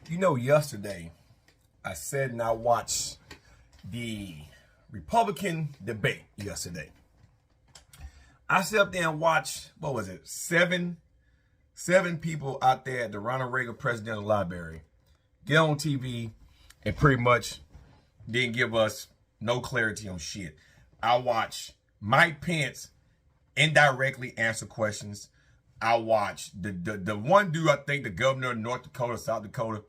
You know, yesterday I said and I watched the Republican debate yesterday. I sat up there and watched, what was it, seven people out there at the Ronald Reagan Presidential Library get on TV and pretty much didn't give us no clarity on shit. I watched Mike Pence indirectly answer questions. I watched the one dude, I think the governor of North Dakota, South Dakota,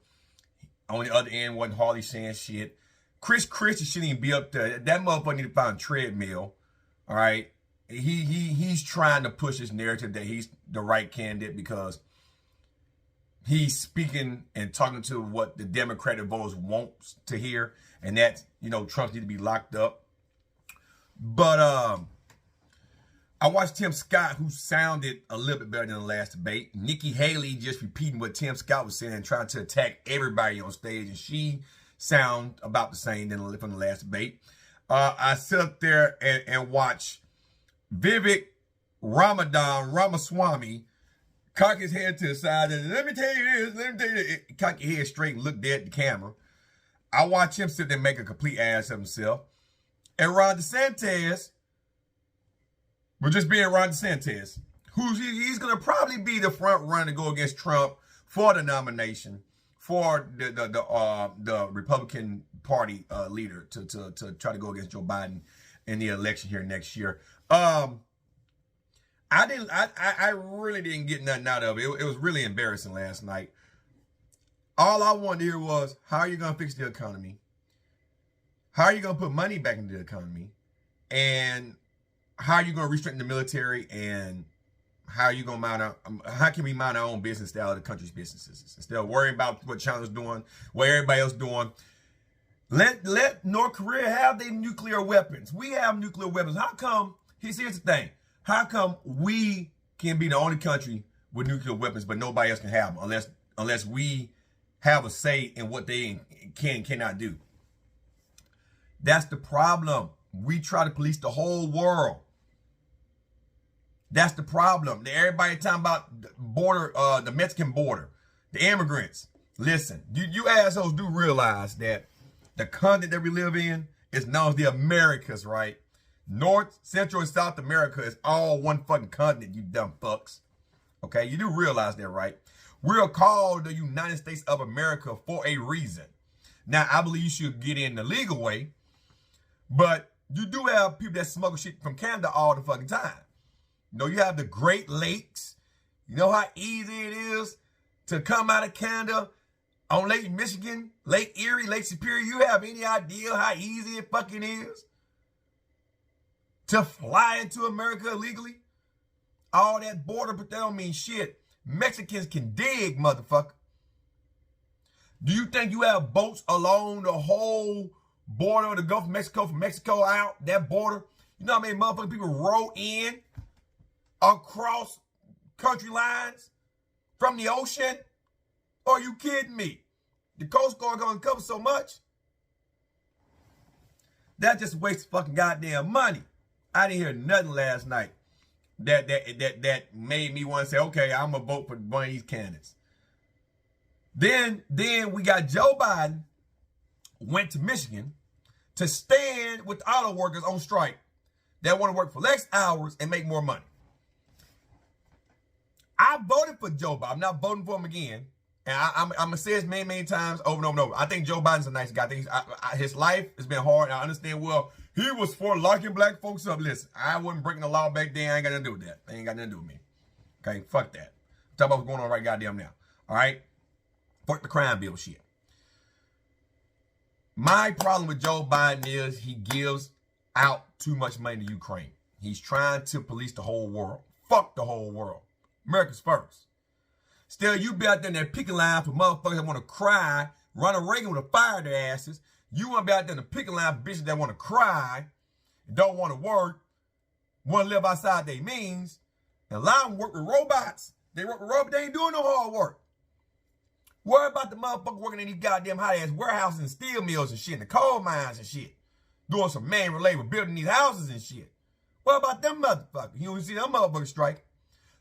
on the other end wasn't hardly saying shit. Chris Christie shouldn't even be up there. That motherfucker need to find a treadmill. All right. He's trying to push his narrative that he's the right candidate because he's speaking and talking to what the Democratic voters want to hear, and that's, you know, Trump need to be locked up. But I watched Tim Scott, who sounded a little bit better than the last debate. Nikki Haley just repeating what Tim Scott was saying and trying to attack everybody on stage, and she sound about the same from the last debate. I sit up there and watch Vivek Ramaswamy cock his head to the side and let me tell you this, cock your head straight and look dead at the camera. I watch him sit there and make a complete ass of himself. And Ron DeSantis, we're just being Ron DeSantis, he's going to probably be the front runner to go against Trump for the nomination for the Republican Party leader to try to go against Joe Biden in the election here next year. I really didn't get nothing out of it. It was really embarrassing last night. All I wanted to hear was, how are you going to fix the economy? How are you going to put money back into the economy? And how are you going to restrain the military? And how are you going to how can we mind our own business instead of the country's businesses? Instead of worrying about what China's doing, what everybody else doing. Let North Korea have their nuclear weapons. We have nuclear weapons. How come, here's the thing, how come we can be the only country with nuclear weapons, but nobody else can have them unless we have a say in what they cannot do? That's the problem. We try to police the whole world. That's the problem. Everybody talking about the border, the Mexican border, the immigrants. Listen, you assholes do realize that the continent that we live in is known as the Americas, right? North, Central, and South America is all one fucking continent, you dumb fucks. Okay, you do realize that, right? We're called the United States of America for a reason. Now, I believe you should get in the legal way, but you do have people that smuggle shit from Canada all the fucking time. You know, you have the Great Lakes. You know how easy it is to come out of Canada on Lake Michigan, Lake Erie, Lake Superior. You have any idea how easy it fucking is to fly into America illegally? All that border, but that don't mean shit. Mexicans can dig, motherfucker. Do you think you have boats along the whole border of the Gulf of Mexico, from Mexico out, that border? You know how many motherfucking people row in across country lines from the ocean? Are you kidding me? The Coast Guard gonna cover so much? That just wastes fucking goddamn money. I didn't hear nothing last night that made me want to say, okay, I'm gonna vote for one of these candidates. Then we got Joe Biden went to Michigan to stand with auto workers on strike that want to work for less hours and make more money. I voted for Joe Biden. I'm not voting for him again. And I'm going to say this many times over and over and over. I think Joe Biden's a nice guy. I think his life has been hard. I understand, well, he was for locking black folks up. Listen, I wasn't breaking the law back then. I ain't got nothing to do with that. They ain't got nothing to do with me. Okay, fuck that. Talk about what's going on right goddamn now. All right? Fuck the crime bill shit. My problem with Joe Biden is he gives out too much money to Ukraine. He's trying to police the whole world. Fuck the whole world. America's first. Still, you be out there in that picket line for motherfuckers that want to cry. Ronald Reagan would have fired their asses. You want to be out there in the picket line for bitches that want to cry, don't want to work, want to live outside their means. And a lot of them work with robots. They work with robots. They ain't doing no hard work. Worry about the motherfuckers working in these goddamn hot-ass warehouses and steel mills and shit, and the coal mines and shit. Doing some manual labor, building these houses and shit. What about them motherfuckers? You don't see them motherfuckers striking.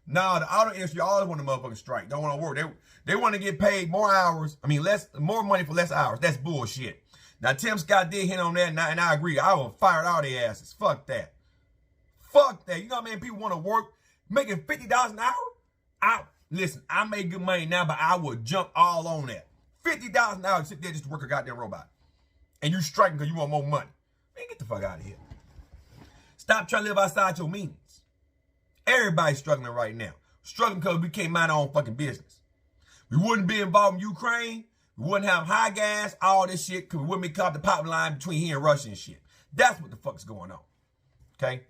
Nah, the auto industry always want to motherfucking strike. Don't want to work. They want to get paid more hours. I mean, more money for less hours. That's bullshit. Now, Tim Scott did hit on that, and I agree. I would fire all their asses. Fuck that. Fuck that. You know how many people want to work making $50 an hour? Listen, I make good money now, but I would jump all on that. $50 an hour to sit there just to work a goddamn robot. And you striking because you want more money. Man, get the fuck out of here. Stop trying to live outside your means. Everybody's struggling right now. Struggling because we can't mind our own fucking business. We wouldn't be involved in Ukraine. We wouldn't have high gas, all this shit, because we wouldn't be caught the pipeline between here and Russia and shit. That's what the fuck's going on. Okay?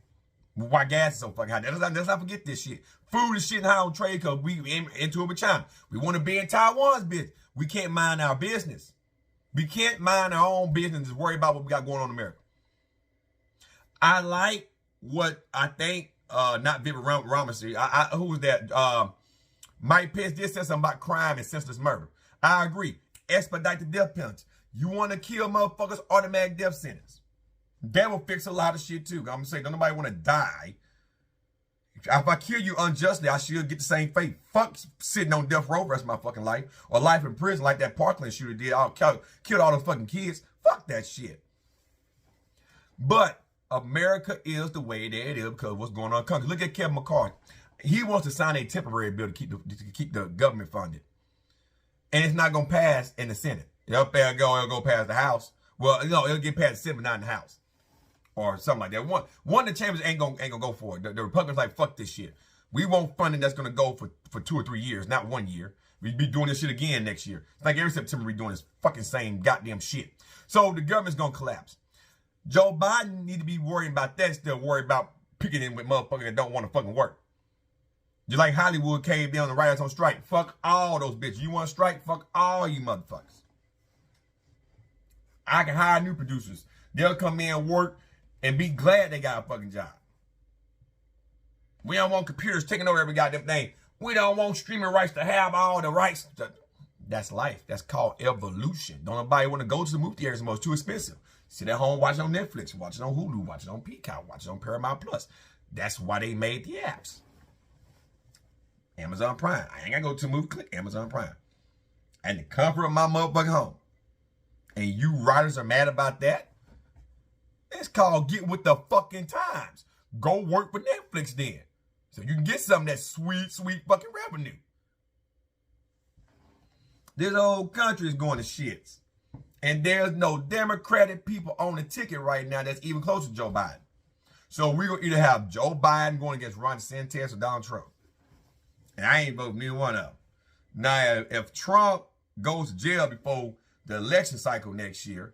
Why gas is so fucking high. Let's not forget this shit. Food is shit high on trade because we into it with China. We want to be in Taiwan's business. We can't mind our business. We can't mind our own business and just worry about what we got going on in America. I like what I think, not Vivid Ramasy. Who was that? Mike Pence did say something about crime and senseless murder. I agree. Expedite the death penalty. You want to kill motherfuckers, automatic death sentence. That will fix a lot of shit too. I'm going to say, don't nobody want to die. If I kill you unjustly, I should get the same fate. Fuck sitting on death row the rest of my fucking life. Or life in prison like that Parkland shooter did. Killed all those fucking kids. Fuck that shit. But America is the way that it is because of what's going on in the country. Look at Kevin McCarthy. He wants to sign a temporary bill to keep the government funded. And it's not going to pass in the Senate. It'll go past the House. Well, no, it'll get past the Senate, but not in the House. Or something like that. One of the chambers ain't gonna go for it. The Republicans like, fuck this shit. We want funding that's gonna go for 2 or 3 years, not 1 year. We'd be doing this shit again next year. It's like every September we doing this fucking same goddamn shit. So the government's gonna collapse. Joe Biden need to be worrying about that, still worried about picking in with motherfuckers that don't want to fucking work. Just like Hollywood caved down the writers on strike. Fuck all those bitches. You want to strike? Fuck all you motherfuckers. I can hire new producers. They'll come in and work and be glad they got a fucking job. We don't want computers taking over every goddamn thing. We don't want streaming rights to have all the rights. That's life. That's called evolution. Don't nobody want to go to the movie theaters anymore. It's too expensive. Sit at home, watch it on Netflix, watch it on Hulu, watch it on Peacock, watch it on Paramount Plus. That's why they made the apps. Amazon Prime. I ain't got to go to the movie, click Amazon Prime. And the comfort of my motherfucking home. And you writers are mad about that? It's called get with the fucking times. Go work for Netflix then. So you can get some of that sweet, sweet fucking revenue. This whole country is going to shits. And there's no Democratic people on the ticket right now that's even close to Joe Biden. So we're going to either have Joe Biden going against Ron DeSantis or Donald Trump. And I ain't voting neither one of them. Now, if Trump goes to jail before the election cycle next year,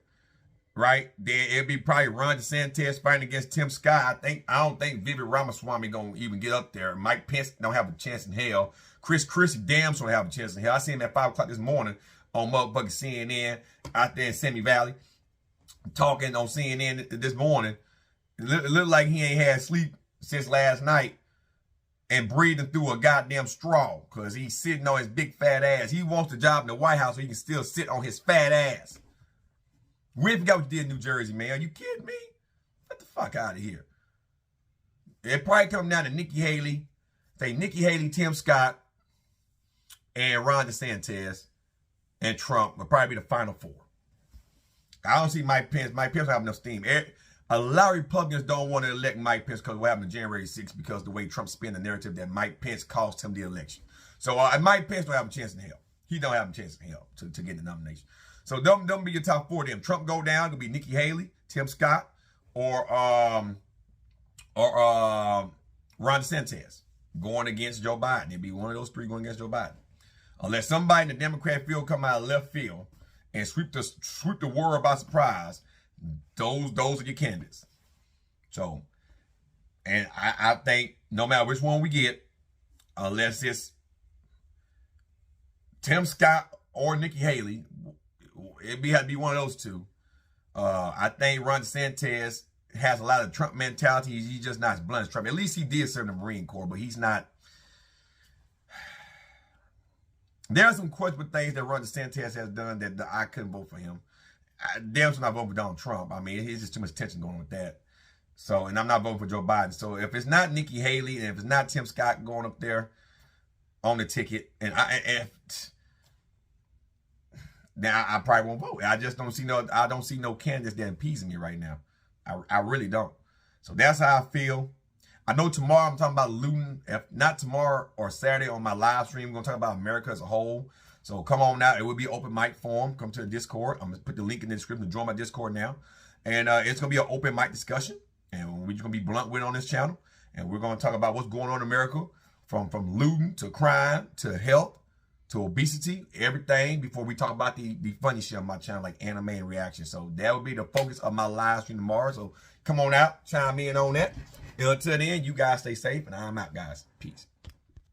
right, then it'll be probably Ron DeSantis fighting against Tim Scott. I don't think Vivid Ramaswamy gonna even get up there. Mike Pence don't have a chance in hell. Chris Christie damn sure have a chance in hell. I seen him at 5 o'clock this morning on motherfucking CNN out there in Simi Valley, talking on CNN this morning. It looked like he ain't had sleep since last night and breathing through a goddamn straw because he's sitting on his big fat ass. He wants the job in the White House so he can still sit on his fat ass. We forgot what you did in New Jersey, man. Are you kidding me? Get the fuck out of here. It probably come down to Nikki Haley. Say Nikki Haley, Tim Scott, and Ron DeSantis and Trump will probably be the final 4. I don't see Mike Pence. Mike Pence don't have enough steam. A lot of Republicans don't want to elect Mike Pence because of what happened on January 6th because the way Trump spin the narrative that Mike Pence cost him the election. So Mike Pence don't have a chance in hell. He don't have a chance in hell to get the nomination. So them be your top 4 of them. Trump go down, it'll be Nikki Haley, Tim Scott, or Ron DeSantis going against Joe Biden. It'll be one of those 3 going against Joe Biden. Unless somebody in the Democrat field come out of left field and sweep the world by surprise, those are your candidates. So, and I think no matter which one we get, unless it's Tim Scott or Nikki Haley, it have to be one of those 2. I think Ron DeSantis has a lot of Trump mentality. He's just not as blunt as Trump. At least he did serve in the Marine Corps, but he's not. There are some questionable things that Ron DeSantis has done that I couldn't vote for him. Damn sure not vote for Donald Trump. I mean, it's just too much tension going on with that. So, and I'm not voting for Joe Biden. So if it's not Nikki Haley and if it's not Tim Scott going up there on the ticket, then I probably won't vote. I just don't see no candidates that appeasing me right now. I really don't. So that's how I feel. I know tomorrow I'm talking about looting. If not tomorrow or Saturday on my live stream, we're gonna talk about America as a whole. So come on out. It will be open mic forum. Come to the Discord. I'm gonna put the link in the description to join my Discord now. And it's gonna be an open mic discussion. And we're just gonna be blunt with it on this channel. And we're gonna talk about what's going on in America, from looting to crime to health to obesity, everything, before we talk about the funny shit on my channel, like anime and reaction. So that will be the focus of my live stream tomorrow. So come on out, chime in on that. Until then, you guys stay safe, and I'm out, guys. Peace.